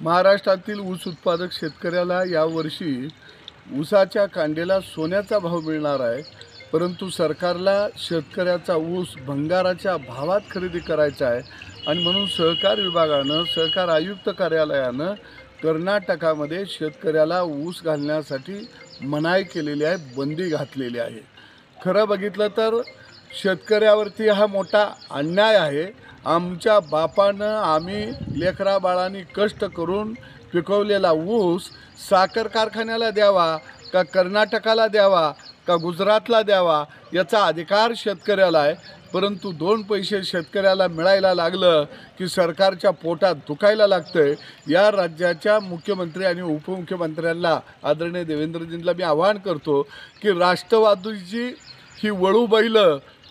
महाराष्ट्रातील ऊस उत्पादक शेतकऱ्याला यावर्षी ऊसाच्या कांडेला सोन्याचा भाव मिळणार आहे, परंतु सरकारला शेतकऱ्याचा ऊस भंगाराच्या भावात खरेदी करायचा आहे आणि म्हणून सहकार विभागानं, सहकार आयुक्त कार्यालयानं कर्नाटकामध्ये शेतकऱ्याला ऊस घालण्यासाठी मनाई केलेली आहे, बंदी घातलेली आहे। खरं बघितलं तर शेतकऱ्यावरती हा मोठा अन्याय आहे। आमच्या बापानं आम्ही लेकरा बाळांनी कष्ट करून पिकवलेला ऊस साखर कारखान्याला द्यावा का कर्नाटकाला द्यावा का गुजरातला द्यावा याचा अधिकार शेतकऱ्याला आहे, परंतु दोन पैसे शेतकऱ्याला मिळायला लागलं की सरकारच्या पोटात दुखायला लागतंय। या राज्याच्या मुख्यमंत्री आणि उपमुख्यमंत्र्यांना आदरणीय देवेंद्रजींना मी आवाहन करतो की राष्ट्रवादीची ही वळू बैल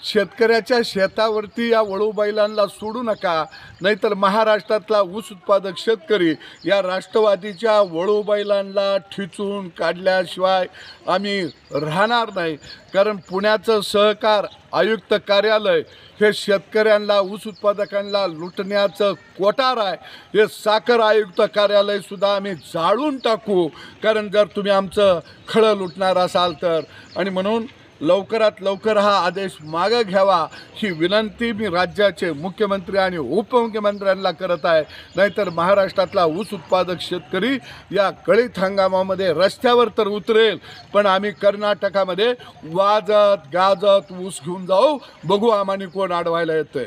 शेतकऱ्याच्या शेतावरती या वळू बैलांना सोडू नका, नाहीतर महाराष्ट्रातला ऊस उत्पादक शेतकरी या राष्ट्रवादीच्या वळू बैलांना ठिचून काढल्याशिवाय आम्ही राहणार नाही। कारण पुण्याचं सहकार आयुक्त कार्यालय हे शेतकऱ्यांना, ऊस उत्पादकांना लुटण्याचं कोठार आहे। हे साखर आयुक्त कार्यालयसुद्धा आम्ही जाळून टाकू, कारण जर तुम्ही आमचं खळं लुटणार असाल तर। आणि म्हणून लवकरात लवकर हा आदेश मागे घ्यावा ही विनंती मी राज्याचे मुख्यमंत्री आणि उपमुख्यमंत्र्यांना करत आहे, नाहीतर महाराष्ट्रातला ऊस उत्पादक शेतकरी या गळीत हंगामामध्ये रस्त्यावर तर उतरेल, पण आम्ही कर्नाटकामध्ये वाजत गाजत ऊस घेऊन जाऊ, बघू आम्हाला कोण अडवायला येतंय।